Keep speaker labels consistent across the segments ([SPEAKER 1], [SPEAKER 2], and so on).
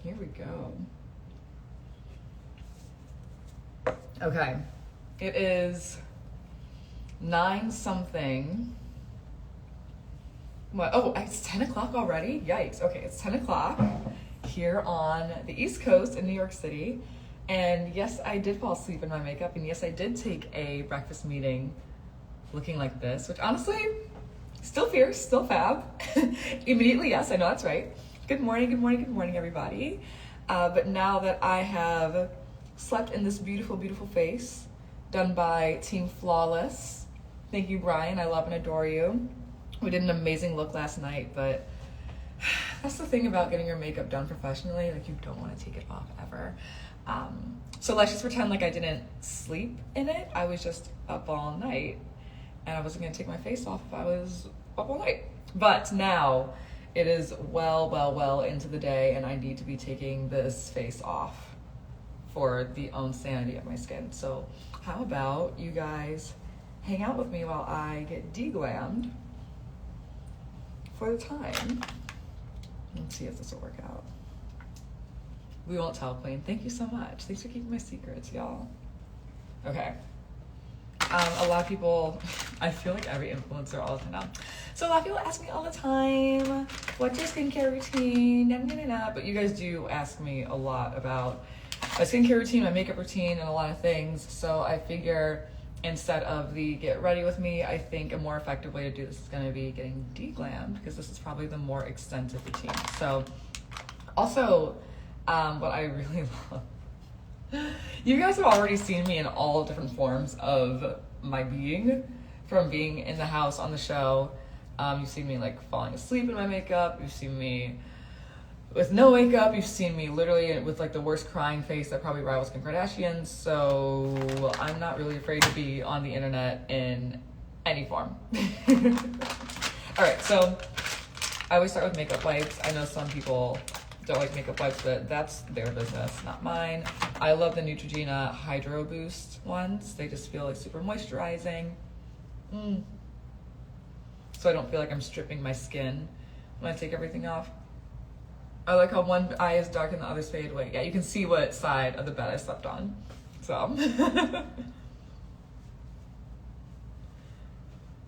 [SPEAKER 1] Here we go. Okay. It is 9 something. What? Oh, it's 10 o'clock already? Yikes. Okay, it's 10 o'clock here on the East Coast in New York City. And yes, I did fall asleep in my makeup. And yes, I did take a breakfast meeting looking like this, which honestly, still fierce, still fab. Immediately, yes, I know that's right. Good morning, everybody. But now that I have slept in this beautiful, beautiful face done by Team Flawless. Thank you, Brian. I love and adore you. We did an amazing look last night, but that's the thing about getting your makeup done professionally. Like, you don't want to take it off ever. So let's just pretend like I didn't sleep in it. I was just up all night, and I wasn't going to take my face off if I was up all night. But now it is well into the day, and I need to be taking this face off for the own sanity of my skin. So how about you guys hang out with me while I get de-glammed for the time. Let's see if this will work out. We won't tell, Queen. Thank you so much. Thanks for keeping my secrets, y'all. Okay. A lot of people, I feel like every influencer all the time now. So a lot of people ask me all the time, what's your skincare routine? But you guys do ask me a lot about my skincare routine, my makeup routine, and a lot of things. So I figure instead of the get ready with me, I think a more effective way to do this is going to be getting de-glammed, because this is probably the more extensive routine. So also, what I really love, you guys have already seen me in all different forms of my being, from being in the house on the show. You've seen me like falling asleep in my makeup. You've seen me with no makeup. You've seen me literally with like the worst crying face that probably rivals Kim Kardashian. So I'm not really afraid to be on the internet in any form. All right, so I always start with makeup wipes. I know some people don't like makeup wipes, but that's their business, not mine. I love the Neutrogena Hydro Boost ones. They just feel like super moisturizing. So I don't feel like I'm stripping my skin when I take everything off. I like how one eye is dark and the other's fade away. Yeah, you can see what side of the bed I slept on. So.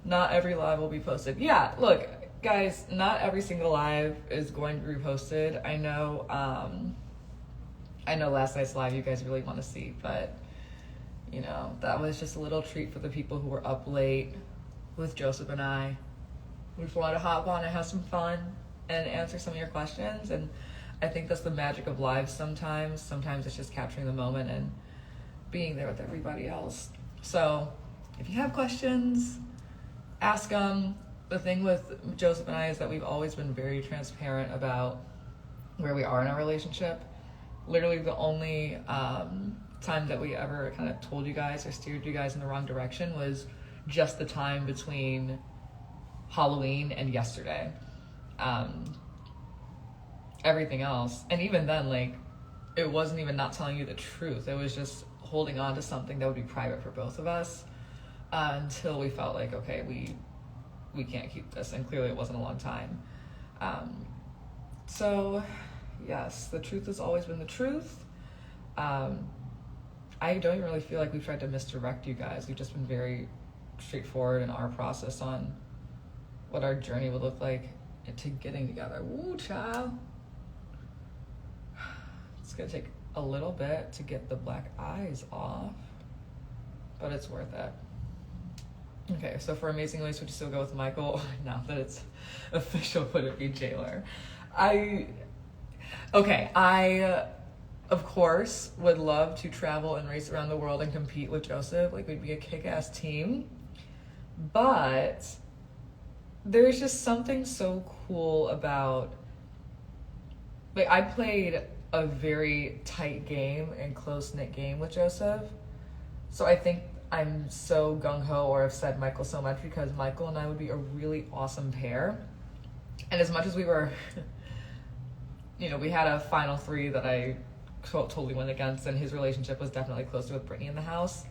[SPEAKER 1] Not every live will be posted. Yeah, look, guys, not every single live is going to be posted. I know last night's live you guys really want to see, but you know, that was just a little treat for the people who were up late with Joseph and I. We just wanted to hop on and have some fun and answer some of your questions. And I think that's the magic of live sometimes. Sometimes it's just capturing the moment and being there with everybody else. So if you have questions, ask them. The thing with Joseph and I is that we've always been very transparent about where we are in our relationship. Literally the only time that we ever kind of told you guys or steered you guys in the wrong direction was just the time between Halloween and yesterday. Everything else, and even then, like, it wasn't even not telling you the truth. It was just holding on to something that would be private for both of us until we felt like, okay, we can't keep this, and clearly it wasn't a long time. So yes, the truth has always been the truth. I don't even really feel like we've tried to misdirect you guys. We've just been very straightforward in our process on what our journey would look like to getting together. Woo, child. It's gonna take a little bit to get the black eyes off, but it's worth it. Okay, so for Amazing Lace, would you still go with Michael? Now that it's official, would it be Jailer? I, of course, would love to travel and race around the world and compete with Joseph. Like, we'd be a kick-ass team. But there's just something so cool about, like, I played a very tight game and close-knit game with Joseph. So I think I'm so gung-ho, or I've said Michael so much, because Michael and I would be a really awesome pair. And as much as we were, you know, we had a final 3 that I totally went against, and his relationship was definitely closer with Brittany in the house.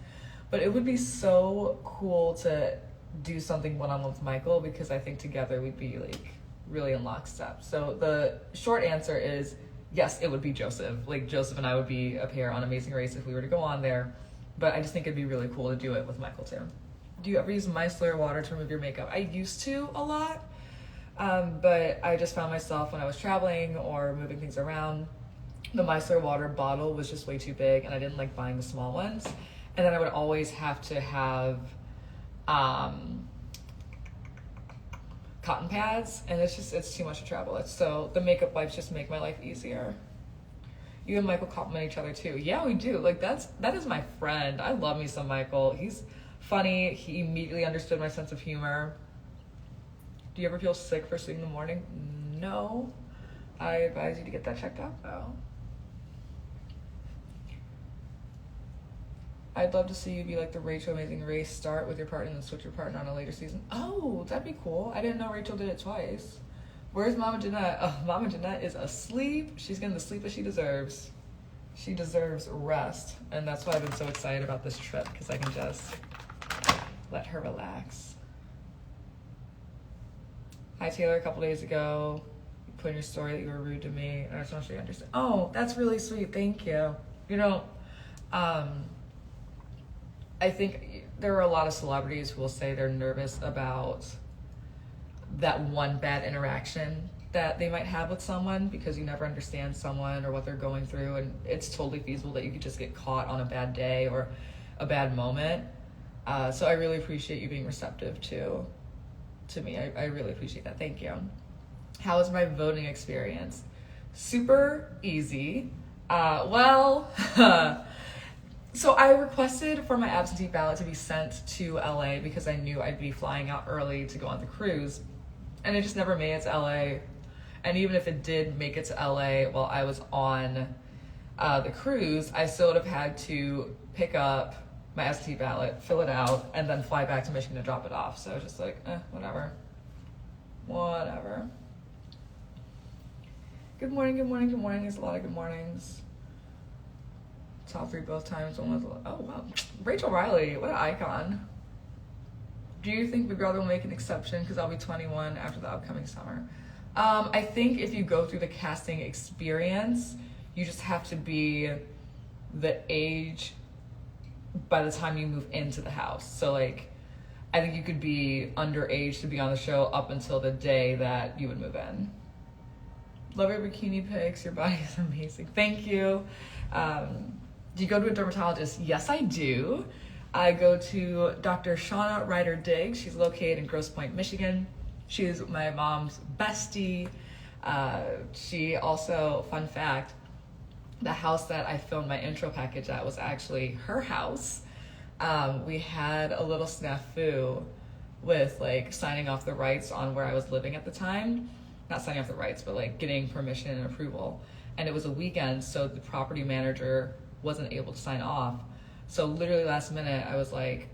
[SPEAKER 1] But it would be so cool to do something one-on-one with Michael, because I think together we'd be like really in lockstep. So the short answer is yes, it would be Joseph. Like, Joseph and I would be a pair on Amazing Race if we were to go on there. But I just think it'd be really cool to do it with Michael too. Do you ever use micellar water to remove your makeup? I used to a lot, but I just found myself when I was traveling or moving things around, the micellar water bottle was just way too big, and I didn't like buying the small ones. And then I would always have to have cotton pads, and it's too much to travel. So the makeup wipes just make my life easier. You and Michael compliment each other too. Yeah, we do. Like, that is my friend. I love me some Michael. He's funny. He immediately understood my sense of humor. Do you ever feel sick first thing in the morning? No. I advise you to get that checked out though. I'd love to see you be like the Rachel Amazing Race, start with your partner and then switch your partner on a later season. Oh, that'd be cool. I didn't know Rachel did it twice. Where's Mama Jeanette? Oh, Mama Jeanette is asleep. She's getting the sleep that she deserves. She deserves rest. And that's why I've been so excited about this trip, because I can just let her relax. Hi, Taylor. A couple days ago, you put in your story that you were rude to me, and I just want you to understand. Oh, that's really sweet. Thank you. You know, I think there are a lot of celebrities who will say they're nervous about that one bad interaction that they might have with someone, because you never understand someone or what they're going through, and it's totally feasible that you could just get caught on a bad day or a bad moment. So I really appreciate you being receptive to me. I really appreciate that. Thank you. How was my voting experience? Super easy. So I requested for my absentee ballot to be sent to LA because I knew I'd be flying out early to go on the cruise, and it just never made it to LA. And even if it did make it to LA while I was on the cruise, I still would have had to pick up my absentee ballot, fill it out, and then fly back to Michigan to drop it off. So I was just like, whatever. Good morning, good morning, good morning. There's a lot of good mornings. Top 3 both times. Oh wow, Rachel Riley, what an icon. Do you think Big Brother will make an exception because I'll be 21 after the upcoming summer? I think if you go through the casting experience, you just have to be the age by the time you move into the house. So like, I think you could be underage to be on the show up until the day that you would move in. Love your bikini pics. Your body is amazing. Thank you. Do you go to a dermatologist? Yes, I do. I go to Dr. Shauna Ryder-Diggs. She's located in Grosse Pointe, Michigan. She's my mom's bestie. She also, fun fact, the house that I filmed my intro package at was actually her house. We had a little snafu with like signing off the rights on where I was living at the time. Not signing off the rights, but like getting permission and approval. And it was a weekend, so the property manager wasn't able to sign off. So literally last minute, I was like,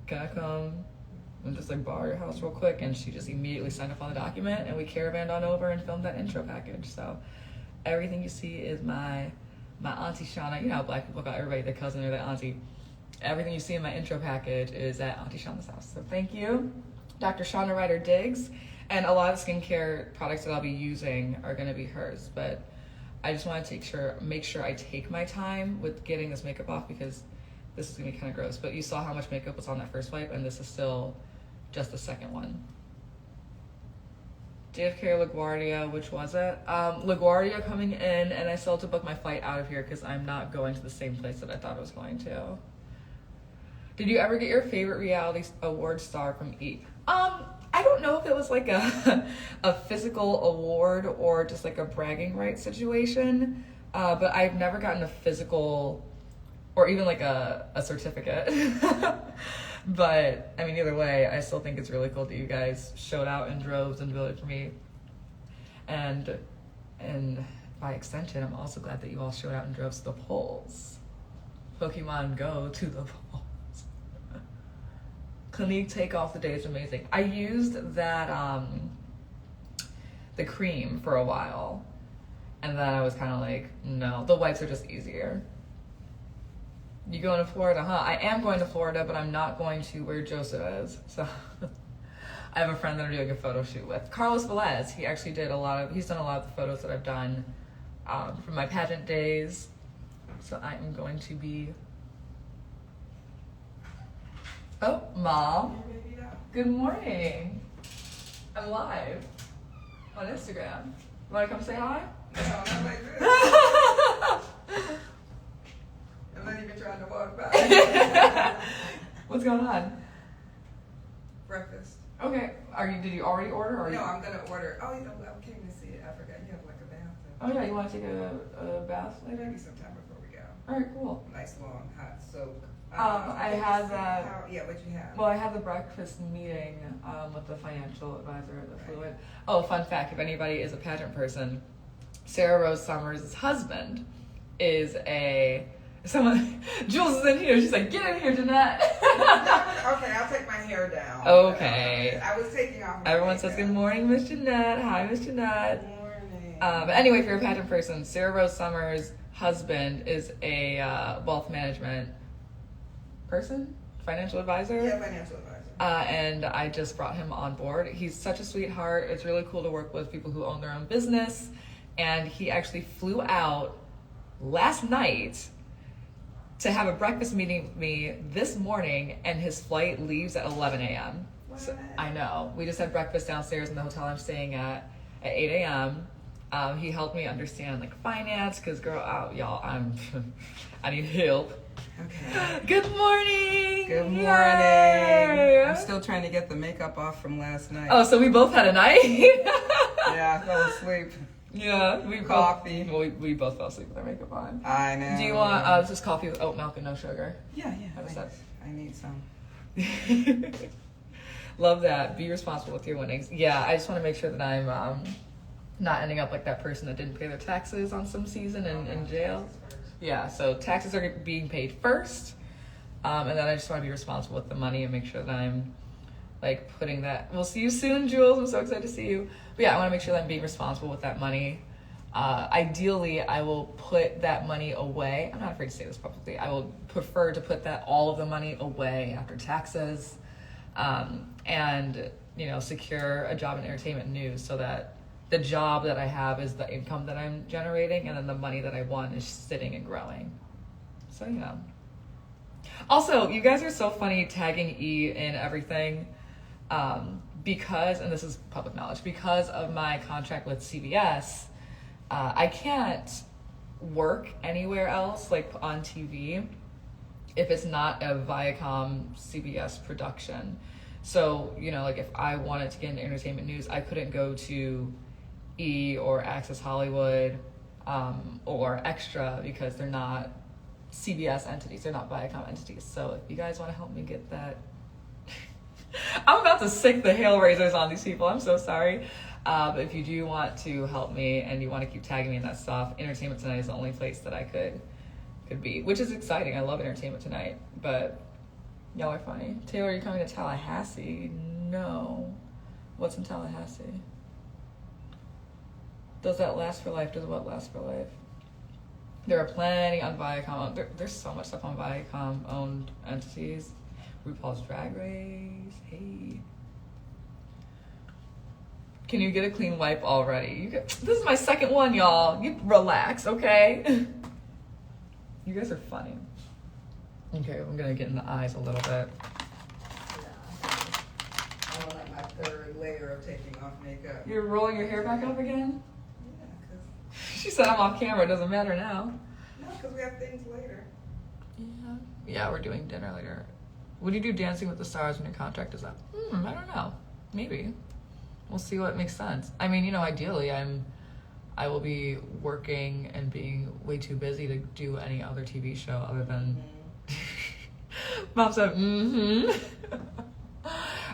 [SPEAKER 1] can I come and just like borrow your house real quick? And she just immediately signed up on the document, and we caravaned on over and filmed that intro package. So everything you see is my auntie Shauna. You know how black people call everybody their cousin or their auntie. Everything you see in my intro package is at Auntie Shauna's house. So thank you, Dr. Shauna Ryder-Diggs. And a lot of skincare products that I'll be using are gonna be hers, but I just want to make sure I take my time with getting this makeup off, because this is gonna be kind of gross. But you saw how much makeup was on that first wipe, and this is still just the second one. JFK or LaGuardia, which was it? LaGuardia coming in, and I still have to book my flight out of here because I'm not going to the same place that I thought I was going to. Did you ever get your favorite reality award star from E? I don't know if it was like a physical award or just like a bragging rights situation, but I've never gotten a physical or even like a certificate. But I mean, either way, I still think it's really cool that you guys showed out in droves and voted for me. And by extension, I'm also glad that you all showed out in droves to the polls. Pokemon Go to the polls. Clinique Take Off the Day is amazing. I used that, the cream for a while, and then I was kind of like, no, the wipes are just easier. You going to Florida, huh? I am going to Florida, but I'm not going to where Joseph is. So I have a friend that I'm doing a photo shoot with. Carlos Velez. He's done a lot of the photos that I've done from my pageant days. So I am going to be. Oh, Mom. Good morning. I'm live on Instagram. You want to come say hi?
[SPEAKER 2] No, not like this. I'm not even trying to walk by.
[SPEAKER 1] What's going on?
[SPEAKER 2] Breakfast.
[SPEAKER 1] Okay. Did you already order? Or
[SPEAKER 2] no, I'm gonna order. Oh, I came to see it. I forgot you have like a bath.
[SPEAKER 1] Oh yeah, you want to take a bath later?
[SPEAKER 2] Maybe sometime before we go.
[SPEAKER 1] All right, cool.
[SPEAKER 2] Nice long hot soak.
[SPEAKER 1] I had that.
[SPEAKER 2] What you have?
[SPEAKER 1] Well, I had the breakfast meeting with the financial advisor that flew in. Oh, fun fact: if anybody is a pageant person, Sarah Rose Summers' husband is someone. Jules is in here. She's like, "Get in here, Jeanette."
[SPEAKER 2] Okay, I'll take my hair down.
[SPEAKER 1] Okay.
[SPEAKER 2] I was taking off.
[SPEAKER 1] Everyone says good morning, Miss Jeanette. Hi, Miss Jeanette.
[SPEAKER 2] Good morning.
[SPEAKER 1] But anyway, if you're a pageant person, Sarah Rose Summers' husband is a wealth management person, financial advisor.
[SPEAKER 2] Yeah, financial advisor.
[SPEAKER 1] And I just brought him on board. He's such a sweetheart. It's really cool to work with people who own their own business. And he actually flew out last night to have a breakfast meeting with me this morning, and his flight leaves at 11 a.m. So, I know. We just had breakfast downstairs in the hotel I'm staying at 8 a.m. He helped me understand like finance, because y'all, I need help.
[SPEAKER 2] Okay.
[SPEAKER 1] Good morning.
[SPEAKER 2] Good morning.
[SPEAKER 1] Yay.
[SPEAKER 2] I'm still trying to get the makeup off from last night.
[SPEAKER 1] Oh, so we both had a night?
[SPEAKER 2] Yeah, I fell asleep.
[SPEAKER 1] Yeah,
[SPEAKER 2] Coffee.
[SPEAKER 1] We both fell asleep with our makeup on.
[SPEAKER 2] I know.
[SPEAKER 1] Do you want this is coffee with oat milk and no sugar?
[SPEAKER 2] Yeah.
[SPEAKER 1] How does that?
[SPEAKER 2] I need some.
[SPEAKER 1] Love that. Be responsible with your winnings. Yeah, I just want to make sure that I'm not ending up like that person that didn't pay their taxes on some season in jail. Yeah, so taxes are being paid first, and then I just want to be responsible with the money and make sure that I'm like putting that. We'll see you soon, Jules. I'm so excited to see you. But yeah, I want to make sure that I'm being responsible with that money. Ideally, I will put that money away. I'm not afraid to say this publicly. I will prefer to put all of the money away after taxes, and secure a job in entertainment news so that the job that I have is the income that I'm generating, and then the money that I won is sitting and growing. So yeah. Also, you guys are so funny tagging E in everything, because, and this is public knowledge, because of my contract with CBS, I can't work anywhere else, like on TV, if it's not a Viacom CBS production. So, like if I wanted to get into entertainment news, I couldn't go to E or Access Hollywood or Extra, because they're not CBS entities, they're not Viacom entities. So if you guys want to help me get that, I'm about to sick the hail raisers on these people, I'm so sorry. But if you do want to help me and you want to keep tagging me in that stuff, Entertainment Tonight is the only place that I could be, which is exciting. I love Entertainment Tonight, but y'all are funny. Taylor, are you coming to Tallahassee? No. What's in Tallahassee? Does that last for life? Does what last for life? There are plenty on Viacom. There's so much stuff on Viacom-owned entities. RuPaul's Drag Race. Hey. Can you get a clean wipe already? This is my second one, y'all. You relax, okay? You guys are funny. Okay, I'm gonna get in the eyes a little bit.
[SPEAKER 2] I'm on like my third layer of taking off makeup.
[SPEAKER 1] You're rolling your hair back up again?
[SPEAKER 2] Yeah, because
[SPEAKER 1] She said I'm off camera. It doesn't matter now.
[SPEAKER 2] no, because we have things later.
[SPEAKER 1] Yeah, we're doing dinner later. Would you do Dancing with the Stars when your contract is up? I don't know. Maybe. We'll see what makes sense. I mean, ideally, I will be working and being way too busy to do any other TV show other than. Mom said,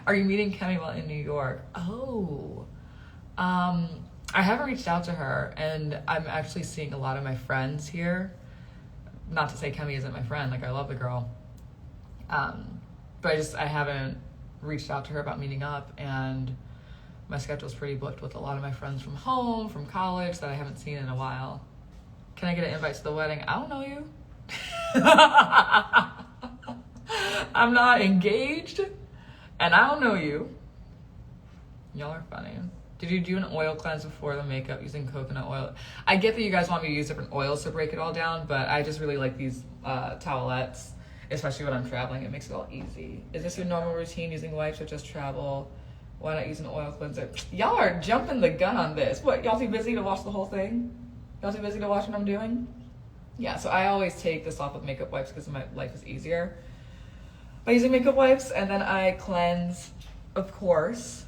[SPEAKER 1] Are you meeting Kemi while in New York? Oh. I haven't reached out to her, and I'm actually seeing a lot of my friends here. Not to say Kemi isn't my friend, like I love the girl. But I haven't reached out to her about meeting up, and my schedule's pretty booked with a lot of my friends from home, from college that I haven't seen in a while. Can I get an invite to the wedding? I don't know you. I'm not engaged, and I don't know you. Y'all are funny. Did you do an oil cleanse before the makeup using coconut oil? I get that you guys want me to use different oils to break it all down, but I just really like these towelettes, especially when I'm traveling. It makes it all easy. Is this your normal routine, using wipes or just travel? Why not use an oil cleanser? Y'all are jumping the gun on this. What, y'all too busy to watch the whole thing? Y'all too busy to watch what I'm doing? Yeah, so I always take this off with makeup wipes because my life is easier by using makeup wipes, and then I cleanse, of course.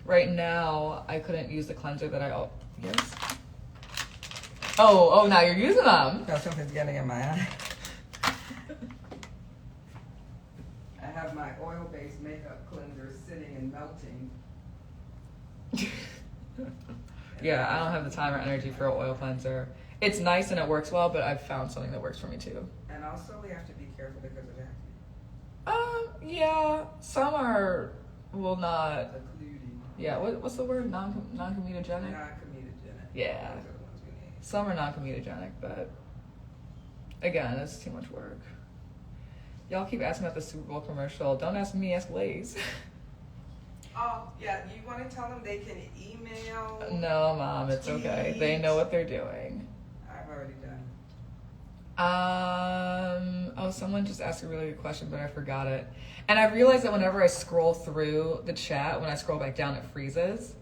[SPEAKER 1] Right now, I couldn't use the cleanser that yes? Oh, now you're using them.
[SPEAKER 2] No, something's getting in my eye. I have my oil-based makeup cleanser sitting and melting.
[SPEAKER 1] Yeah, I don't have the time or energy for an oil cleanser. It's nice and it works well, but I've found something that works for me too.
[SPEAKER 2] And also, we have to be careful because of acne.
[SPEAKER 1] Yeah, some will not.
[SPEAKER 2] Occluding.
[SPEAKER 1] Yeah, what's the word? Non-comedogenic?
[SPEAKER 2] Non-comedogenic.
[SPEAKER 1] Yeah.
[SPEAKER 2] Those are the ones we need.
[SPEAKER 1] Some are non-comedogenic, but again, it's too much work. Y'all keep asking about the Super Bowl commercial. Don't ask me, ask Lace.
[SPEAKER 2] Oh, yeah, you want to tell them they can email?
[SPEAKER 1] No, Mom, it's okay. They know what they're doing.
[SPEAKER 2] I've already done.
[SPEAKER 1] Someone just asked a really good question, but I forgot it. And I realized that whenever I scroll through the chat, when I scroll back down, it freezes.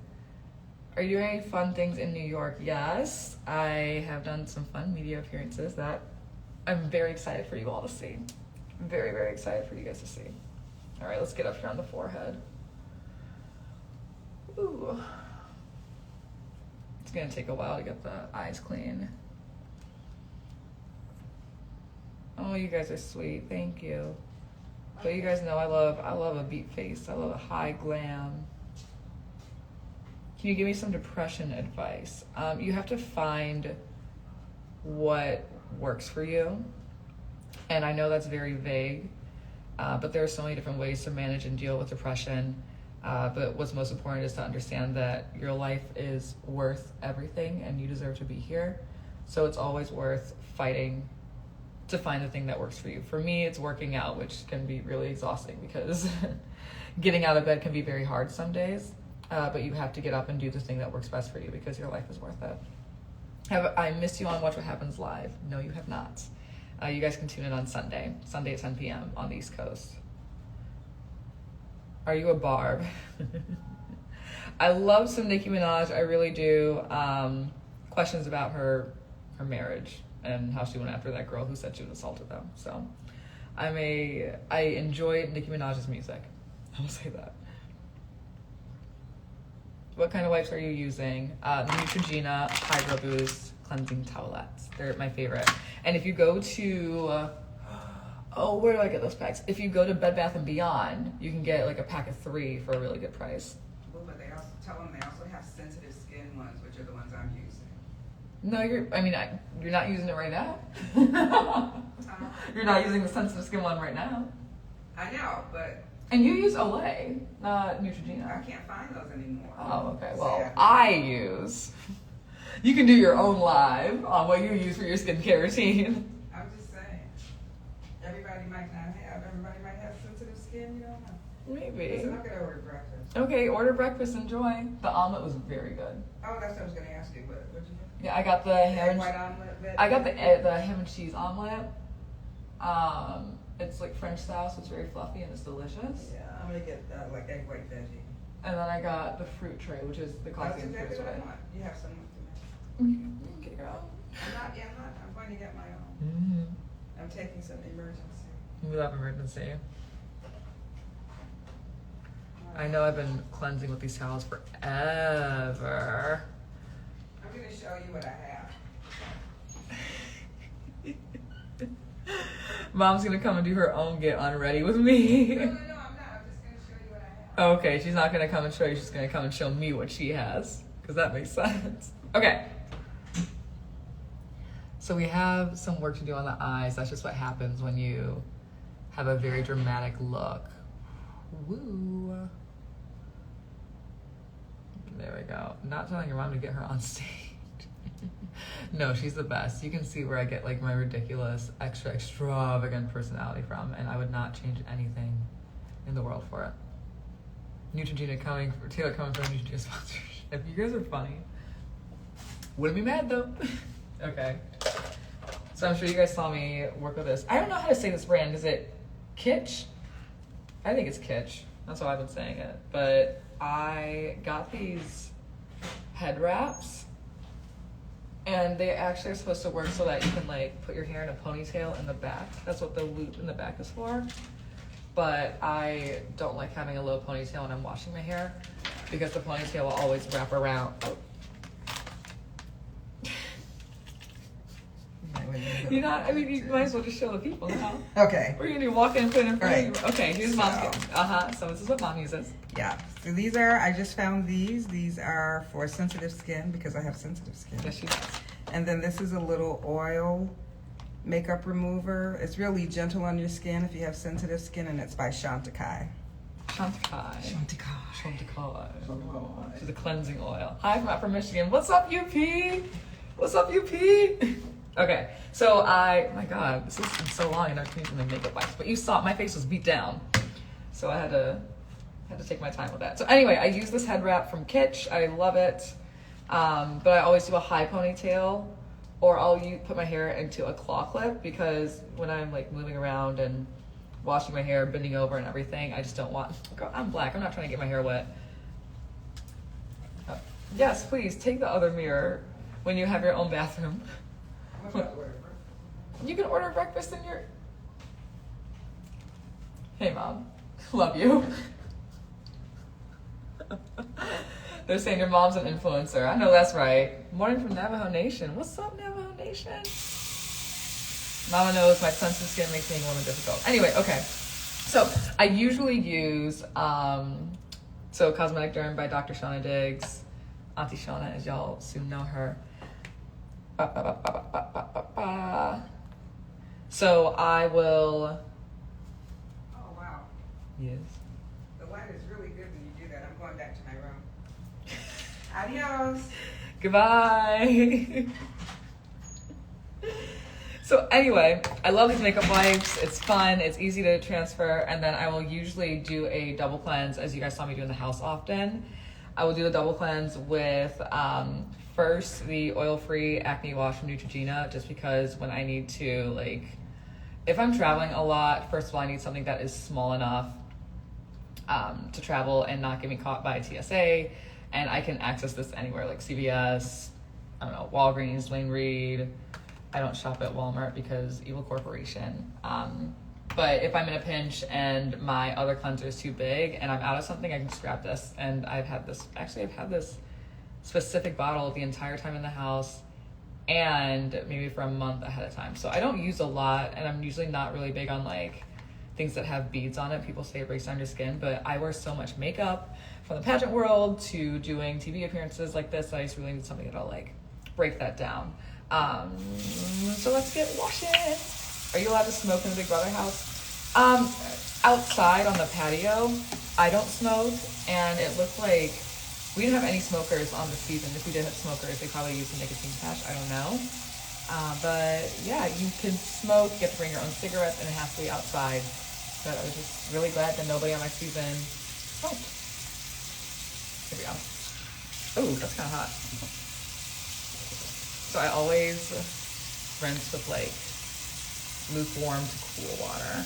[SPEAKER 1] Are you doing any fun things in New York? Yes, I have done some fun media appearances that I'm very excited for you all to see. Very, very excited for you guys to see. All right, let's get up here on the forehead. Ooh. It's gonna take a while to get the eyes clean. Oh, you guys are sweet. Thank you. But you guys know I love a beat face. I love a high glam. Can you give me some depression advice? You have to find what works for you. And I know that's very vague, but there are so many different ways to manage and deal with depression. But what's most important is to understand that your life is worth everything and you deserve to be here. So it's always worth fighting to find the thing that works for you. For me, it's working out, which can be really exhausting because getting out of bed can be very hard some days. But you have to get up and do the thing that works best for you because your life is worth it. Have I missed you on Watch What Happens Live? No, you have not. You guys can tune in on Sunday at 10 p.m. on the East Coast. Are you a Barb? I love some Nicki Minaj, I really do. Questions about her marriage and how she went after that girl who said she would assaulted them. So I enjoy Nicki Minaj's music. I will say that. What kind of wipes are you using? Neutrogena Hydro Boost Cleansing Towelettes. They're my favorite. And if you go to, where do I get those packs? If you go to Bed Bath & Beyond, you can get like a pack of 3 for a really good price.
[SPEAKER 2] Well, but they also tell them they also have sensitive skin ones, which are the ones I'm using.
[SPEAKER 1] No, you're not using it right now. You're not using the sensitive skin one right now.
[SPEAKER 2] I know, but...
[SPEAKER 1] And you use Olay, not Neutrogena.
[SPEAKER 2] I can't find those anymore.
[SPEAKER 1] Oh, okay. Well, I use... You can do your own live on what you use for your skincare routine.
[SPEAKER 2] I'm just saying. Everybody might have sensitive skin, you don't know.
[SPEAKER 1] Maybe.
[SPEAKER 2] Listen, I'm gonna order breakfast.
[SPEAKER 1] Okay, order breakfast, enjoy. The omelette was very good.
[SPEAKER 2] Oh, that's what I was gonna ask you. What'd you get?
[SPEAKER 1] Yeah, I got the ham
[SPEAKER 2] white omelet.
[SPEAKER 1] I got the ham and cheese omelet. It's like French style, so it's very fluffy and it's delicious.
[SPEAKER 2] Yeah, I'm gonna get like egg white veggie.
[SPEAKER 1] And then I got the fruit tray, which is the coffee and fruit
[SPEAKER 2] That's exactly what I
[SPEAKER 1] tray.
[SPEAKER 2] want. You have some with
[SPEAKER 1] Okay, girl.
[SPEAKER 2] I'm going to get my own. I'm taking some emergency.
[SPEAKER 1] We love emergency. I know I've been cleansing with these towels forever.
[SPEAKER 2] I'm going to show you what I have.
[SPEAKER 1] Mom's gonna come and do her own get on ready with me.
[SPEAKER 2] No, I'm not. I'm just going to show you what I have.
[SPEAKER 1] Okay, she's not gonna come and show you, she's gonna come and show me what she has. Because that makes sense. Okay. So we have some work to do on the eyes. That's just what happens when you have a very dramatic look. Woo. There we go. Not telling your mom to get her on stage. No, she's the best. You can see where I get like my ridiculous, extravagant personality from, and I would not change anything in the world for it. Neutrogena coming for Taylor coming for a Neutrogena sponsorship. You guys are funny. Wouldn't be mad though. Okay. So I'm sure you guys saw me work with this. I don't know how to say this brand. Is it Kitsch? I think it's Kitsch. That's how I've been saying it. But I got these head wraps, and they actually are supposed to work so that you can like put your hair in a ponytail in the back. That's what the loop in the back is for. But I don't like having a low ponytail when I'm washing my hair because the ponytail will always wrap around. Oh. You know, I mean, you might as well just show the people now.
[SPEAKER 2] Okay.
[SPEAKER 1] We're gonna do walk in and put it in front of you.
[SPEAKER 2] Right.
[SPEAKER 1] Okay, here's mom's gift. So this is what mom uses.
[SPEAKER 2] Yeah. So these are, I just found these. These are for sensitive skin because I have sensitive skin.
[SPEAKER 1] Yes, she does.
[SPEAKER 2] And then this is a little oil makeup remover. It's really gentle on your skin if you have sensitive skin, and it's by Chantecaille.
[SPEAKER 1] Chantecaille.
[SPEAKER 2] Chantecaille.
[SPEAKER 1] Chantecaille. She's a cleansing oil. Hi from out from Michigan. What's up, UP? What's up, UP? Okay, so my God, this has been so long and I've changed my makeup wipes, but you saw my face was beat down, so I had to take my time with that. So anyway, I use this head wrap from Kitsch. I love it, but I always do a high ponytail, or I'll put my hair into a claw clip because when I'm like moving around and washing my hair, bending over and everything, I just don't want. Girl, I'm black. I'm not trying to get my hair wet. Yes, please take the other mirror when you have your own bathroom. You can order breakfast in your... Hey, Mom. Love you. They're saying your mom's an influencer. I know that's right. Morning from Navajo Nation. What's up, Navajo Nation? Mama knows my sensitive skin makes being a woman difficult. Anyway, okay. So I usually use Cosmetic Derm by Dr. Shauna Diggs. Auntie Shauna, as y'all soon know her. So I will.
[SPEAKER 2] Oh wow.
[SPEAKER 1] Yes.
[SPEAKER 2] The light is really good when you do that. I'm going back to my room. Adios.
[SPEAKER 1] Goodbye. So anyway, I love these makeup wipes. It's fun. It's easy to transfer. And then I will usually do a double cleanse, as you guys saw me do in the house often. I will do the double cleanse with first the oil-free acne wash from Neutrogena, just because when I need to, like, if I'm traveling a lot, first of all, I need something that is small enough to travel and not get me caught by TSA. And I can access this anywhere, like CVS, I don't know, Walgreens, Duane Reade. I don't shop at Walmart because evil corporation. But if I'm in a pinch and my other cleanser is too big and I'm out of something, I can just grab this. And I've had this specific bottle the entire time in the house, and maybe for a month ahead of time. So I don't use a lot, and I'm usually not really big on like things that have beads on it. People say it breaks down your skin, but I wear so much makeup from the pageant world to doing TV appearances like this, I just really need something that'll like break that down. So let's get washing. Are you allowed to smoke in the Big Brother house? Outside on the patio, I don't smoke, and it looked like we didn't have any smokers on the season. If we did have smokers, they probably used a nicotine patch. I don't know. But yeah, you can smoke, you get to bring your own cigarettes, and it has to be outside. But I was just really glad that nobody on my season smoked. Here we go. Ooh, that's kind of hot. So I always rinse with like lukewarm to cool water.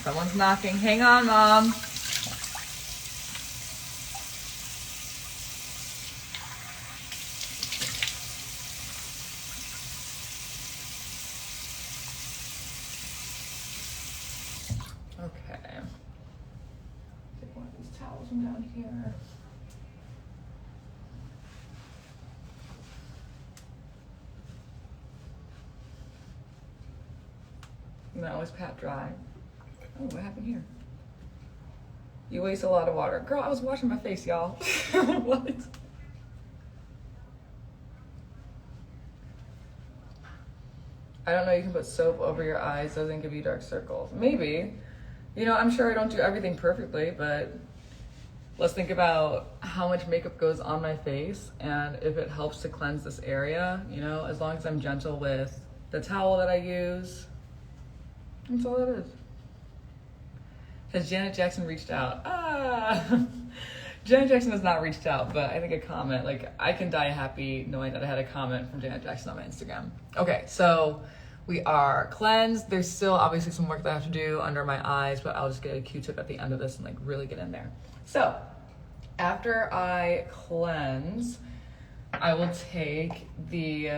[SPEAKER 1] Someone's knocking. Hang on, Mom. Okay. Take one of these towels from down here. And I always pat dry. Oh, what happened here? You waste a lot of water. Girl, I was washing my face, y'all. What? I don't know, you can put soap over your eyes, doesn't give you dark circles. Maybe. You know, I'm sure I don't do everything perfectly, but let's think about how much makeup goes on my face and if it helps to cleanse this area, you know, as long as I'm gentle with the towel that I use. That's all it is. Has Janet Jackson reached out? Janet Jackson has not reached out, but I think a comment, like, I can die happy knowing that I had a comment from Janet Jackson on my Instagram. Okay, so we are cleansed. There's still obviously some work that I have to do under my eyes, but I'll just get a Q-tip at the end of this and like really get in there. So after I cleanse, I will take the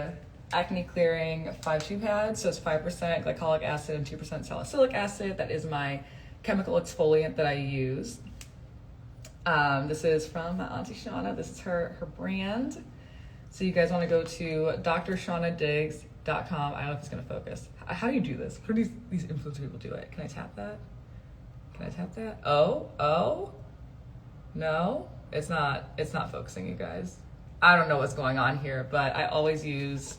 [SPEAKER 1] acne clearing 5-2 pad. So it's 5% glycolic acid and 2% salicylic acid. That is my chemical exfoliant that I use. This is from my Auntie Shauna. This is her brand. So you guys want to go to drshaunaddiggs.com. I don't know if it's going to focus. How do you do this? How do these influencer people do it? Can I tap that? Can I tap that? Oh, no, it's not focusing, you guys. I don't know what's going on here, but I always use,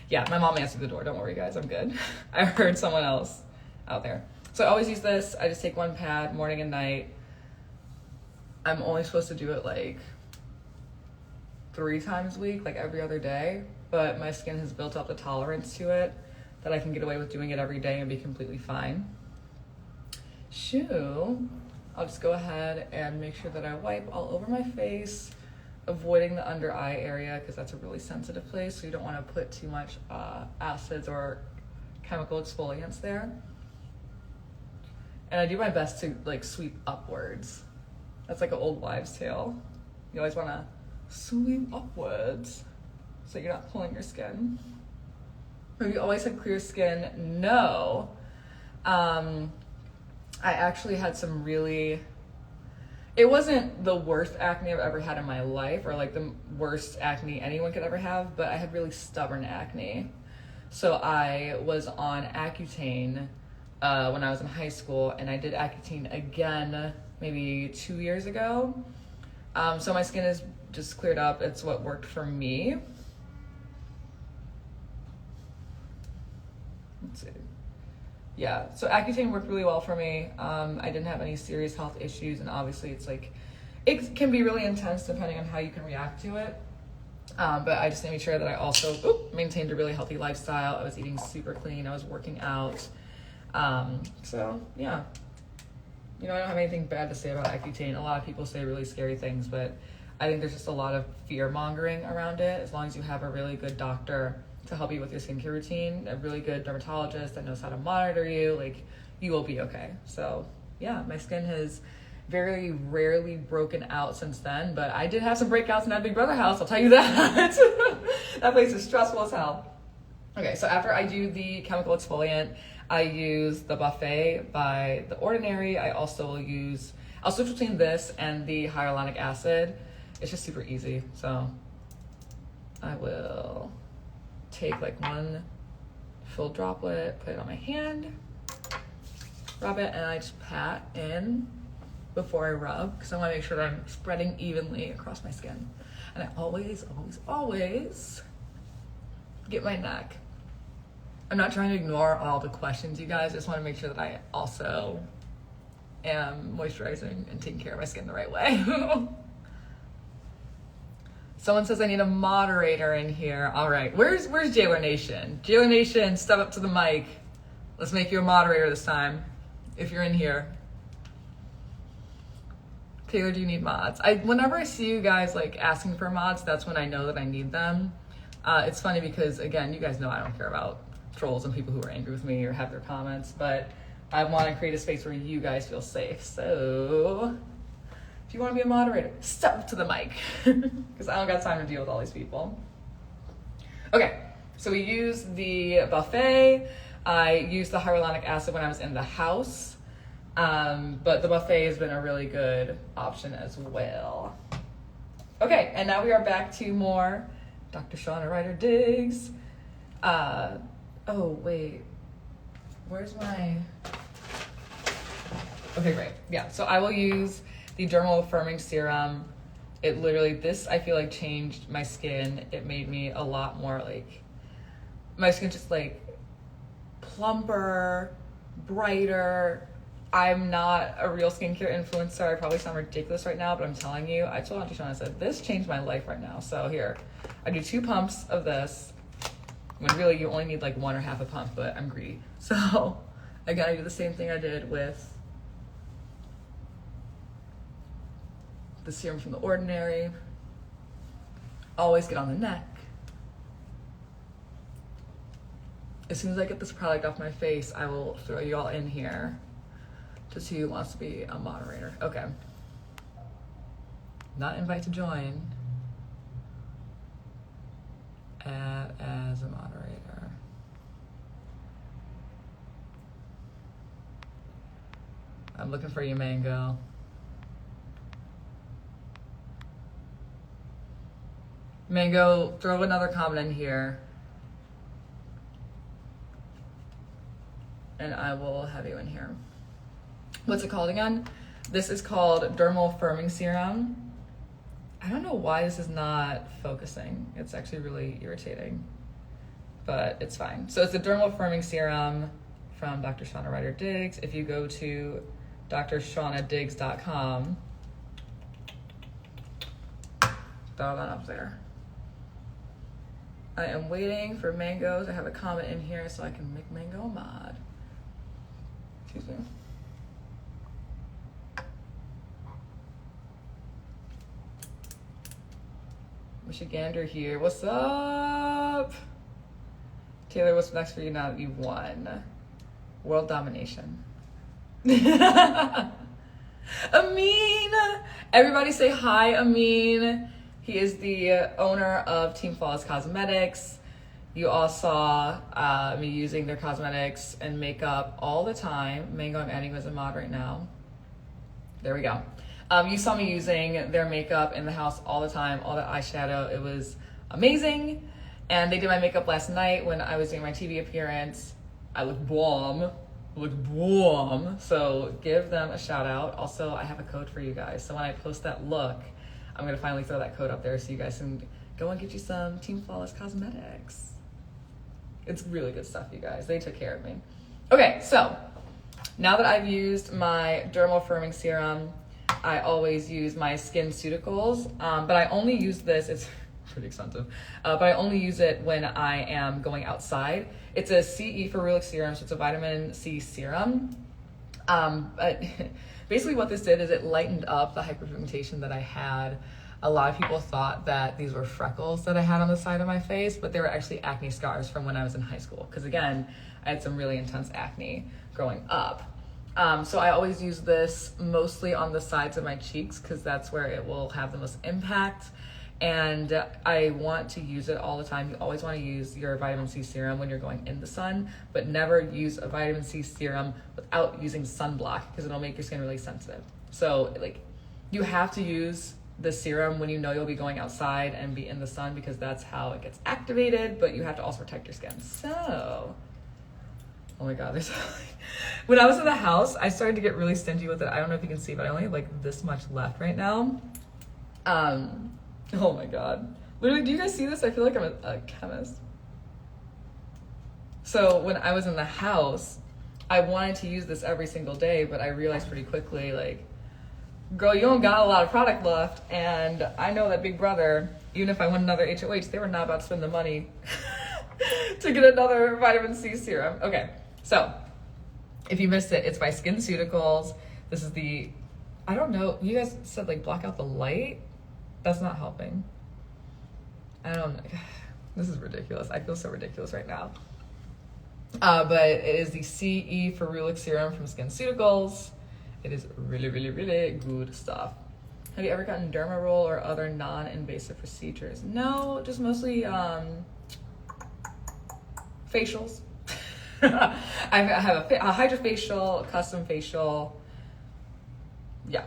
[SPEAKER 1] yeah, my mom answered the door. Don't worry, guys, I'm good. I heard someone else out there. So I always use this. I just take one pad morning and night. I'm only supposed to do it like 3 times a week, like every other day, but my skin has built up the tolerance to it that I can get away with doing it every day and be completely fine. Shoo, I'll just go ahead and make sure that I wipe all over my face, avoiding the under eye area because that's a really sensitive place, so you don't want to put too much acids or chemical exfoliants there. And I do my best to like sweep upwards. That's like an old wives' tale. You always want to sweep upwards so you're not pulling your skin. Have you always had clear skin? No. I actually had some really, it wasn't the worst acne I've ever had in my life or like the worst acne anyone could ever have, but I had really stubborn acne. So I was on Accutane when I was in high school, and I did Accutane again maybe 2 years ago. So my skin is just cleared up. It's what worked for me. Let's see. Yeah, so Accutane worked really well for me. I didn't have any serious health issues, and obviously it's like, it can be really intense depending on how you can react to it. But I just made sure that I also maintained a really healthy lifestyle. I was eating super clean. I was working out. So yeah, you know, I don't have anything bad to say about Accutane. A lot of people say really scary things, but I think there's just a lot of fear mongering around it. As long as you have a really good doctor to help you with your skincare routine, a really good dermatologist that knows how to monitor you, like, you will be okay. So yeah, my skin has very rarely broken out since then, but I did have some breakouts in that Big Brother house, I'll tell you that. That place is stressful as hell. Okay, so after I do the chemical exfoliant, I use the Buffet by The Ordinary. I also will use, I'll switch between this and the hyaluronic acid. It's just super easy. So I will take like one full droplet, put it on my hand, rub it, and I just pat in before I rub because I want to make sure that I'm spreading evenly across my skin. And I always get my neck. I'm not trying to ignore all the questions, you guys. I just want to make sure that I also am moisturizing and taking care of my skin the right way. Someone says I need a moderator in here. All right, where's Jailer Nation? Jailer Nation, step up to the mic. Let's make you a moderator this time, if you're in here. Taylor, do you need mods? Whenever I see you guys like asking for mods, that's when I know that I need them. It's funny because, again, you guys know I don't care about trolls and people who are angry with me or have their comments, but I want to create a space where you guys feel safe. So if you want to be a moderator, step up to the mic because I don't got time to deal with all these people. Okay, so we use the Buffet. I used the hyaluronic acid when I was in the house. But the buffet has been a really good option as well. Okay, and now we are back to more Dr. Shauna Ryder Diggs. Oh, wait. Where's my... Okay, great. Yeah, so I will use the Dermal Firming Serum. It literally, this I feel like changed my skin. It made me a lot more like, my skin just like plumper, brighter. I'm not a real skincare influencer. I probably sound ridiculous right now, but I'm telling you, I told Auntie Shauna, I said, this changed my life right now. So here, I do 2 pumps of this, when really you only need like 1 or half a pump, but I'm greedy. So again, I do the same thing I did with the serum from The Ordinary. Always get on the neck. As soon as I get this product off my face, I will throw you all in here to see who wants to be a moderator. Okay. Not invite to join. Add as a moderator. I'm looking for you, Mango. Mango, throw another comment in here. And I will have you in here. What's it called again? This is called Dermal Firming Serum. I don't know why this is not focusing. It's actually really irritating, but it's fine. So it's a Dermal Firming Serum from Dr. Shauna Ryder Diggs. If you go to drshaunadiggs.com, throw that up there. I am waiting for Mango to have a comment in here so I can make Mango a mod. Excuse me. Michigander here. What's up? Taylor, what's next for you now that you've won? World domination. Amin! Everybody say hi, Amin. He is the owner of Team Flawless Cosmetics. You all saw me using their cosmetics and makeup all the time. Mango, I'm adding you as a mod right now. There we go. You saw me using their makeup in the house all the time, all that eyeshadow. It was amazing. And they did my makeup last night when I was doing my TV appearance. I looked bomb. So give them a shout out. Also, I have a code for you guys. So when I post that look, I'm gonna finally throw that code up there so you guys can go and get you some Team Flawless Cosmetics. It's really good stuff, you guys. They took care of me. Okay, so now that I've used my Dermal Firming Serum, I always use my SkinCeuticals, but I only use this, it's pretty expensive, but I only use it when I am going outside. It's a CE ferulic serum, so it's a vitamin C serum. But basically what this did is it lightened up the hyperpigmentation that I had. A lot of people thought that these were freckles that I had on the side of my face, but they were actually acne scars from when I was in high school. Because again, I had some really intense acne growing up. So I always use this mostly on the sides of my cheeks because that's where it will have the most impact. And I want to use it all the time. You always want to use your vitamin C serum when you're going in the sun, but never use a vitamin C serum without using sunblock because it'll make your skin really sensitive. So like, you have to use the serum when you know you'll be going outside and be in the sun because that's how it gets activated, but you have to also protect your skin. So, oh my God, when I was in the house, I started to get really stingy with it. I don't know if you can see, but I only have like this much left right now. Oh my God. Literally, do you guys see this? I feel like I'm a chemist. So when I was in the house, I wanted to use this every single day, but I realized pretty quickly, like, girl, you don't got a lot of product left. And I know that Big Brother, even if I won another HOH, they were not about to spend the money to get another vitamin C serum. Okay, so if you missed it, it's by SkinCeuticals. This is the, I don't know, you guys said like block out the light. That's not helping. I don't know. This is ridiculous. I feel so ridiculous right now. But it is the CE ferulic serum from SkinCeuticals. It is really, really, really good stuff. Have you ever gotten derma roll or other non-invasive procedures? No, just mostly facials. I have a hydrofacial, custom facial. Yeah.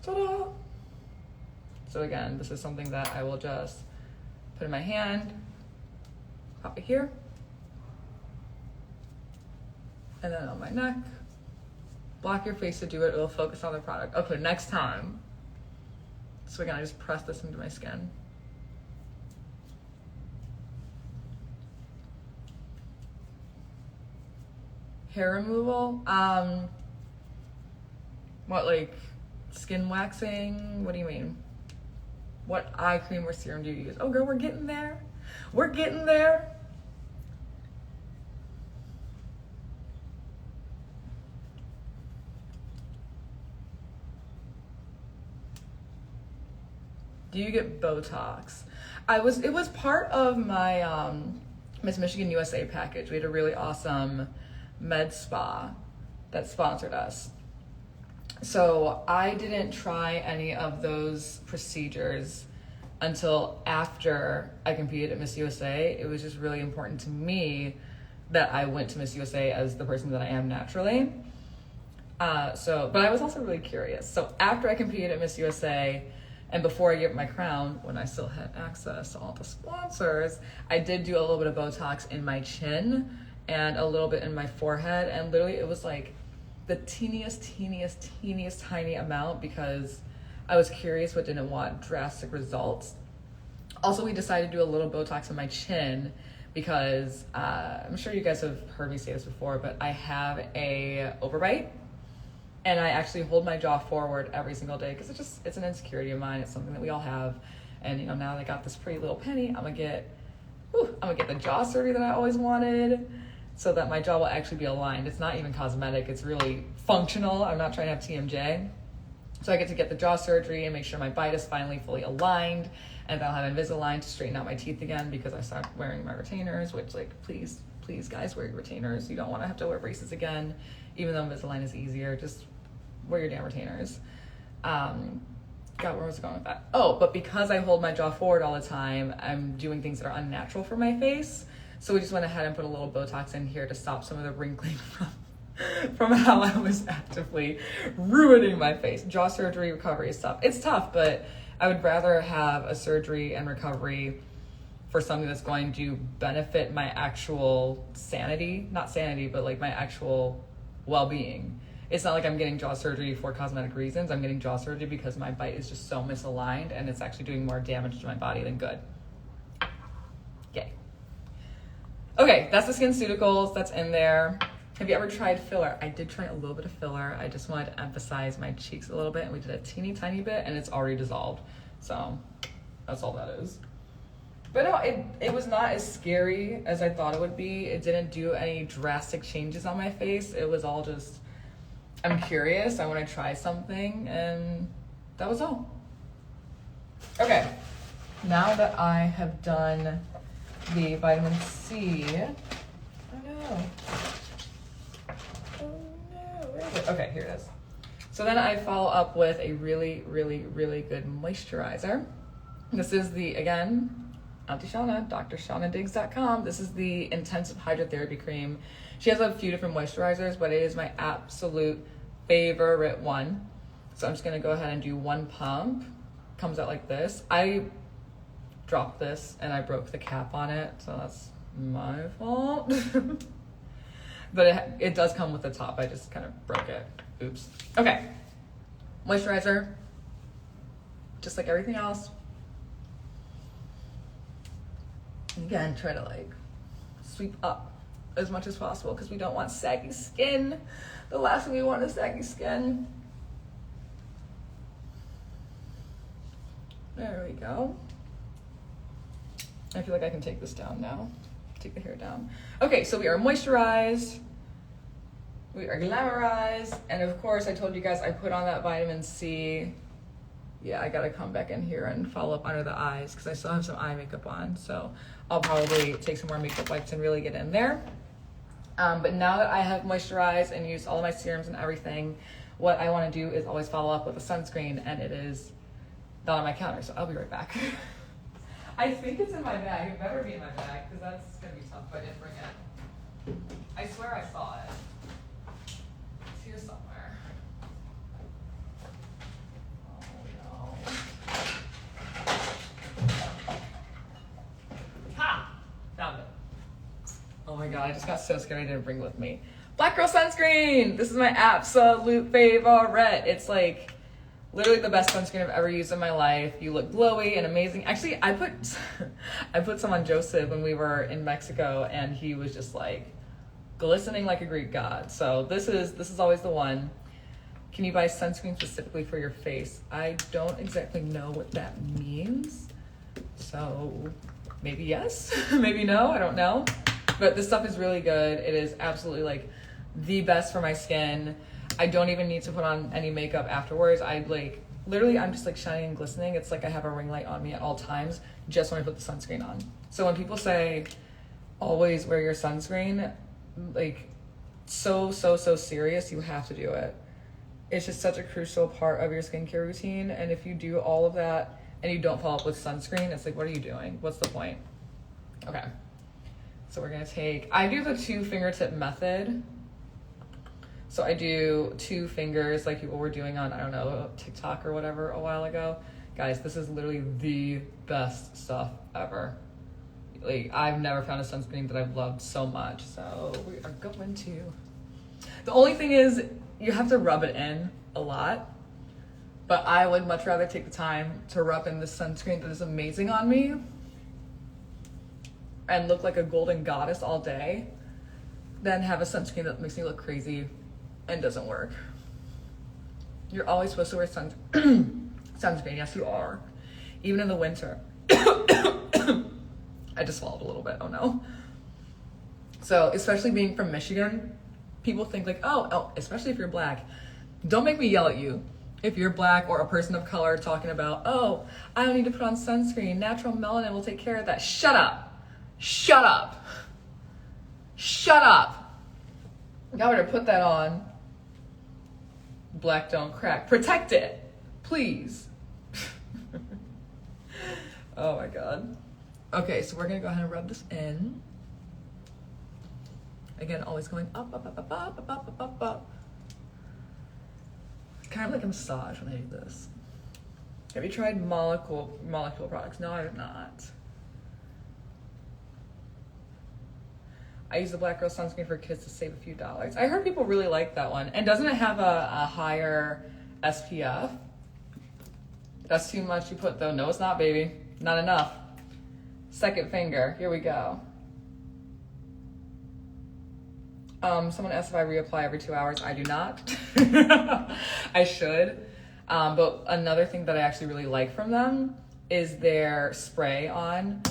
[SPEAKER 1] Ta-da! So again, this is something that I will just put in my hand, pop it here, and then on my neck. Block your face to do it, it'll focus on the product. Okay, next time. So again, I just press this into my skin. Hair removal, what, like skin waxing? What do you mean? What eye cream or serum do you use? Oh girl, we're getting there. We're getting there. Do you get Botox? It was part of my Miss Michigan USA package. We had a really awesome med spa that sponsored us. So I didn't try any of those procedures until after I competed at Miss USA. It was just really important to me that I went to Miss USA as the person that I am naturally. But I was also really curious. So after I competed at Miss USA, and before I get my crown, when I still had access to all the sponsors, I did do a little bit of Botox in my chin and a little bit in my forehead. And literally it was like the teeniest tiny amount because I was curious but didn't want drastic results. Also, we decided to do a little Botox in my chin because I'm sure you guys have heard me say this before, but I have a overbite. And I actually hold my jaw forward every single day because it's an insecurity of mine. It's something that we all have. And you know, now that I got this pretty little penny, I'm gonna get the jaw surgery that I always wanted so that my jaw will actually be aligned. It's not even cosmetic, it's really functional. I'm not trying to have TMJ. So I get to get the jaw surgery and make sure my bite is finally fully aligned, and then I'll have Invisalign to straighten out my teeth again because I stopped wearing my retainers, which like, please guys, wear your retainers. You don't wanna have to wear braces again, even though Invisalign is easier. Just wear your damn retainers. God, where was I going with that? Oh, but because I hold my jaw forward all the time, I'm doing things that are unnatural for my face. So we just went ahead and put a little Botox in here to stop some of the wrinkling from how I was actively ruining my face. Jaw surgery recovery is tough. It's tough, but I would rather have a surgery and recovery for something that's going to benefit my actual sanity, not sanity, but like my actual well-being. It's not like I'm getting jaw surgery for cosmetic reasons. I'm getting jaw surgery because my bite is just so misaligned and it's actually doing more damage to my body than good. Yay. Okay, that's the SkinCeuticals that's in there. Have you ever tried filler? I did try a little bit of filler. I just wanted to emphasize my cheeks a little bit, and we did a teeny tiny bit and it's already dissolved. So that's all that is. But no, it was not as scary as I thought it would be. It didn't do any drastic changes on my face. It was all just, I'm curious, I want to try something, and that was all. Okay, now that I have done the vitamin C, where is it? Okay, here it is. So then I follow up with a really good moisturizer. This is the, again, Auntie Shauna, DrShaunaDiggs.com. This is the Intensive Hydrotherapy Cream. She has a few different moisturizers, but it is my absolute favorite one. So I'm just gonna go ahead and do one pump. Comes out like this. I dropped this and I broke the cap on it, so that's my fault. But it does come with the top. I just kind of broke it. Oops. Okay. Moisturizer. Just like everything else. And again, try to like sweep up as much as possible because we don't want saggy skin. The last thing we want is saggy skin. There we go. I feel like I can take this down now. Take the hair down. Okay, so we are moisturized. We are glamorized. And of course, I told you guys I put on that vitamin C. Yeah, I gotta come back in here and follow up under the eyes because I still have some eye makeup on. So I'll probably take some more makeup wipes and really get in there. But now that I have moisturized and used all of my serums and everything, what I wanna do is always follow up with a sunscreen, and it is not on my counter, so I'll be right back. I think it's in my bag. It better be in my bag because that's gonna be tough if I didn't bring it. I swear I saw it. It's here here somewhere. Oh no. Ha! Found it. Oh my god, I just got so scared I didn't bring it with me. Black Girl Sunscreen! This is my absolute favorite. It's like literally the best sunscreen I've ever used in my life. You look glowy and amazing. Actually, I put some on Joseph when we were in Mexico, and he was just like glistening like a Greek god. So this is always the one. Can you buy sunscreen specifically for your face? I don't exactly know what that means. So maybe yes, maybe no, I don't know. But this stuff is really good. It is absolutely like the best for my skin. I don't even need to put on any makeup afterwards. Literally, I'm just like shining and glistening. It's like I have a ring light on me at all times just when I put the sunscreen on. So when people say always wear your sunscreen, like so serious, you have to do it. It's just such a crucial part of your skincare routine. And if you do all of that and you don't follow up with sunscreen, it's like, what are you doing? What's the point? Okay. So we're gonna I do the 2 fingertip method. So I do 2 fingers like people were doing on, I don't know, TikTok or whatever a while ago. Guys, this is literally the best stuff ever. Like, I've never found a sunscreen that I've loved so much. So we are going to. The only thing is you have to rub it in a lot. But I would much rather take the time to rub in this sunscreen that is amazing on me and look like a golden goddess all day than have a sunscreen that makes me look crazy and doesn't work. You're always supposed to wear sunscreen. Yes, you are. Even in the winter. I just swallowed a little bit. Oh no. So, especially being from Michigan, people think like, oh, especially if you're black. Don't make me yell at you. If you're black or a person of color talking about, oh, I don't need to put on sunscreen. Natural melanin will take care of that. Shut up. Shut up. Shut up. Now we're gonna put that on. Black don't crack. Protect it. Please. Oh my god. Okay, so we're gonna go ahead and rub this in. Again, always going up, up, up, up, up, up, up, up, up. It's kind of like a massage when I do this. Have you tried molecule products? No, I have not. I use the Black Girl Sunscreen for kids to save a few dollars. I heard people really like that one. And doesn't it have a higher SPF? That's too much you put though. No, it's not, baby. Not enough. Second finger. Here we go. Someone asked if I reapply every 2 hours. I do not. I should. But another thing that I actually really like from them is their spray on.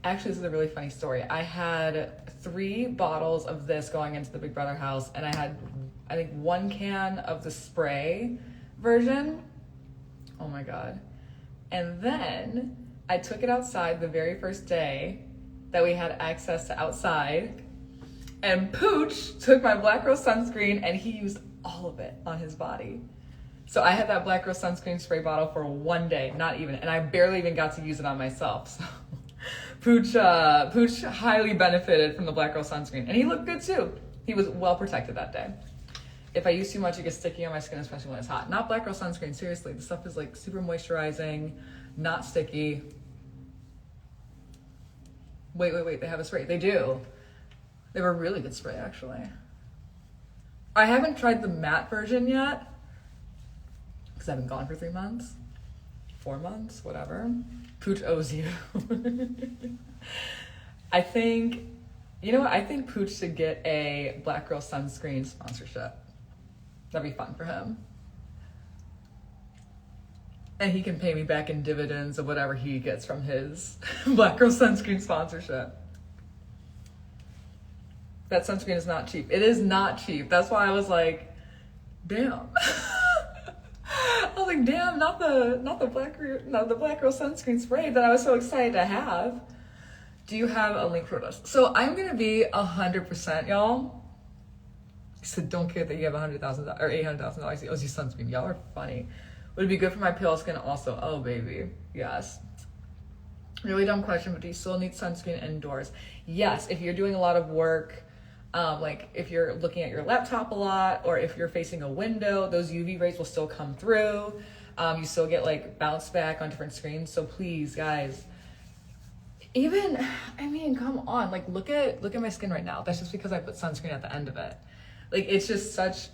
[SPEAKER 1] Actually, this is a really funny story. I had 3 bottles of this going into the Big Brother house, and I had, I think, 1 can of the spray version. Oh my god. And then I took it outside the very first day that we had access to outside, and Pooch took my Black Girl sunscreen and he used all of it on his body. So I had that Black Girl sunscreen spray bottle for 1 day, not even, and I barely even got to use it on myself. So Pooch highly benefited from the Black Girl sunscreen, and he looked good too. He was well protected that day. If I use too much, it gets sticky on my skin, especially when it's hot. Not Black Girl sunscreen, seriously. The stuff is like super moisturizing, not sticky. Wait, they have a spray. They do. They have a really good spray, actually. I haven't tried the matte version yet, because I've been gone for 3 months, 4 months, whatever. Pooch owes you. I think, you know what? I think Pooch should get a Black Girl sunscreen sponsorship. That'd be fun for him. And he can pay me back in dividends of whatever he gets from his Black Girl sunscreen sponsorship. That sunscreen is not cheap. It is not cheap. That's why I was like, damn. I was like, damn, not the Black Girl sunscreen spray that I was so excited to have. Do you have a link for us? So I'm gonna be 100%, y'all. So don't care that you have $100,000 or $800,000 he owes you sunscreen. Y'all are funny. Would it be good for my pale skin also? Oh baby, yes. Really dumb question, but do you still need sunscreen indoors? Yes, if you're doing a lot of work, Like if you're looking at your laptop a lot, or if you're facing a window, those UV rays will still come through. You still get like bounce back on different screens. So please, guys, come on, like look at my skin right now. That's just because I put sunscreen at the end of it. Like it's just such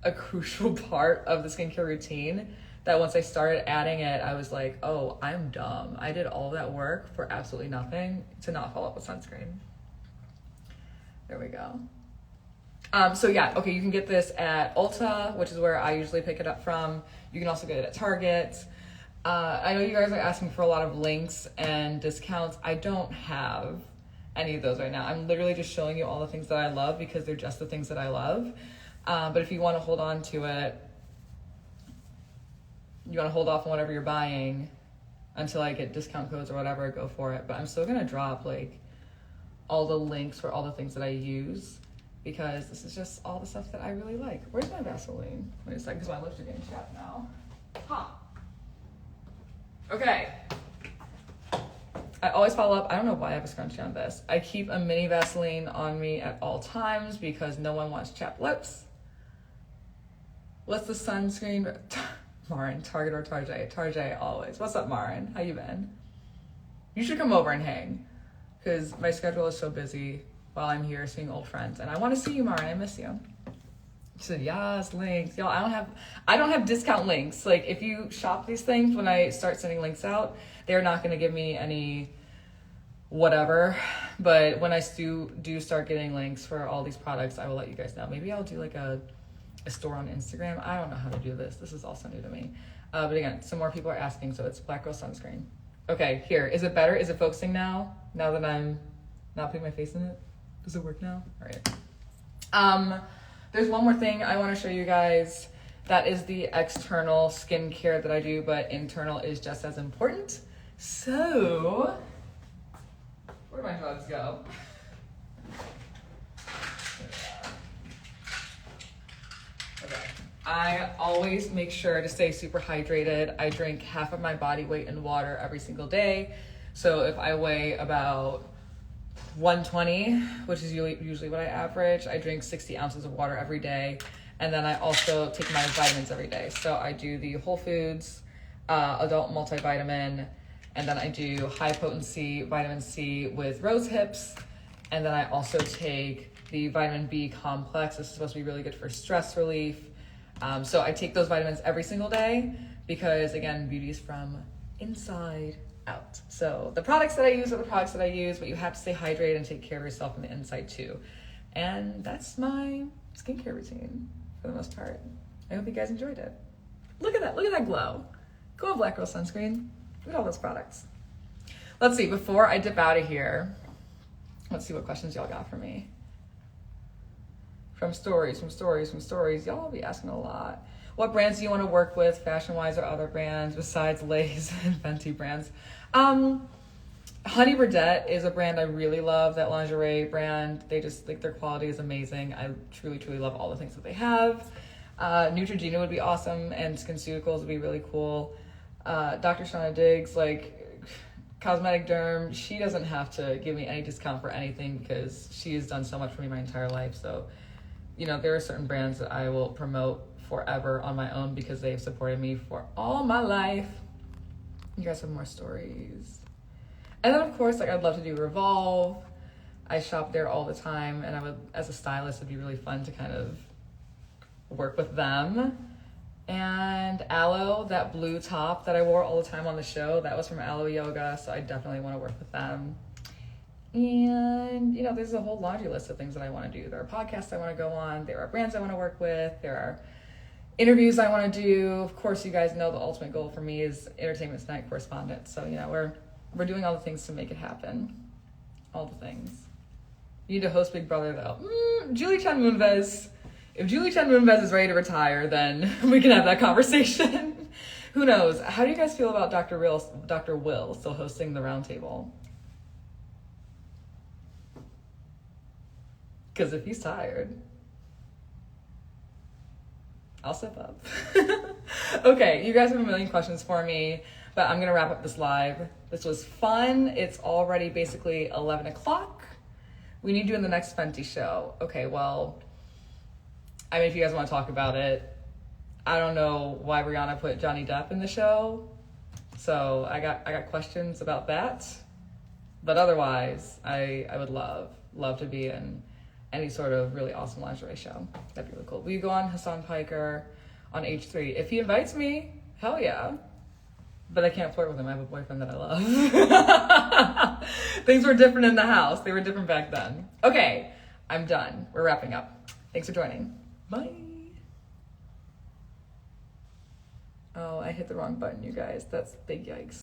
[SPEAKER 1] a crucial part of the skincare routine that once I started adding it, I was like, oh, I'm dumb. I did all that work for absolutely nothing to not follow up with sunscreen. There we go. So yeah, okay, you can get this at Ulta, which is where I usually pick it up from. You can also get it at Target. I know you guys are asking for a lot of links and discounts. I don't have any of those right now. I'm literally just showing you all the things that I love because they're just the things that I love. But if you want to hold on to it, you want to hold off on whatever you're buying until I get discount codes or whatever, go for it. But I'm still going to drop like all the links for all the things that I use because this is just all the stuff that I really like. Where's my Vaseline? Wait a second, because my lips are getting chapped now. Okay. I always follow up. I don't know why I have a scrunchie on this. I keep a mini Vaseline on me at all times because no one wants chapped lips. What's the sunscreen? Marin, Target or Tarjay? Tarjay always. What's up, Marin? How you been? You should come over and hang because my schedule is so busy while I'm here seeing old friends. And I want to see you, Marin. I miss you. She said, yes, links. Y'all, I don't have discount links. Like, if you shop these things, when I start sending links out, they're not going to give me any whatever. But when I do start getting links for all these products, I will let you guys know. Maybe I'll do like a store on Instagram. I don't know how to do this. This is also new to me. But again, some more people are asking, so it's Black Girl Sunscreen. Okay, here. Is it better? Is it focusing now? Now that I'm not putting my face in it? Does it work now? All right. There's one more thing I want to show you guys. That is the external skincare that I do, but internal is just as important. So, where do my drugs go? Okay. I always make sure to stay super hydrated. I drink half of my body weight in water every single day. So if I weigh about 120, which is usually what I average, I drink 60 ounces of water every day. And then I also take my vitamins every day. So I do the Whole Foods adult multivitamin, and then I do high potency vitamin C with rose hips. And then I also take the vitamin B complex. This is supposed to be really good for stress relief. So I take those vitamins every single day because, again, beauty is from inside out. So the products that I use are the products that I use, but you have to stay hydrated and take care of yourself on the inside too. And that's my skincare routine for the most part. I hope you guys enjoyed it. Look at that glow. Go on Black Girl Sunscreen. Look at all those products. Let's see, before I dip out of here, let's see what questions y'all got for me. From stories. Y'all will be asking a lot. What brands do you want to work with, fashion-wise or other brands, besides Lay's and Fenty brands? Honey Birdette is a brand I really love, that lingerie brand. They just, like, their quality is amazing. I truly, truly love all the things that they have. Neutrogena would be awesome, and SkinCeuticals would be really cool. Dr. Shauna Diggs, like, Cosmetic Derm, she doesn't have to give me any discount for anything because she has done so much for me my entire life. So, you know, there are certain brands that I will promote forever on my own because they've supported me for all my life. You guys have more stories. And then, of course, like, I'd love to do Revolve. I shop there all the time, and I would, as a stylist, it'd be really fun to kind of work with them. And Aloe, that blue top that I wore all the time on the show, that was from Aloe Yoga, so I definitely want to work with them. And, you know, there's a whole laundry list of things that I want to do. There are podcasts I want to go on. There are brands I want to work with. There are interviews I want to do. Of course, you guys know the ultimate goal for me is Entertainment Tonight correspondent. So, you know, we're doing all the things to make it happen. All the things. You need to host Big Brother, though. Julie Chen Moonves. If Julie Chen Moonves is ready to retire, then we can have that conversation. Who knows? How do you guys feel about Dr. Will still hosting the roundtable? Because if he's tired, I'll step up. Okay, you guys have a million questions for me, but I'm going to wrap up this live. This was fun. It's already basically 11 o'clock. We need you in the next Fenty show. Okay, well, I mean, if you guys want to talk about it, I don't know why Rihanna put Johnny Depp in the show. So I got questions about that. But otherwise, I would love to be in any sort of really awesome lingerie show. That'd be really cool. Will you go on Hassan Piker on H3? If he invites me, hell yeah. But I can't flirt with him. I have a boyfriend that I love. Things were different in the house. They were different back then. Okay, I'm done. We're wrapping up. Thanks for joining. Bye. Oh, I hit the wrong button, you guys. That's big yikes.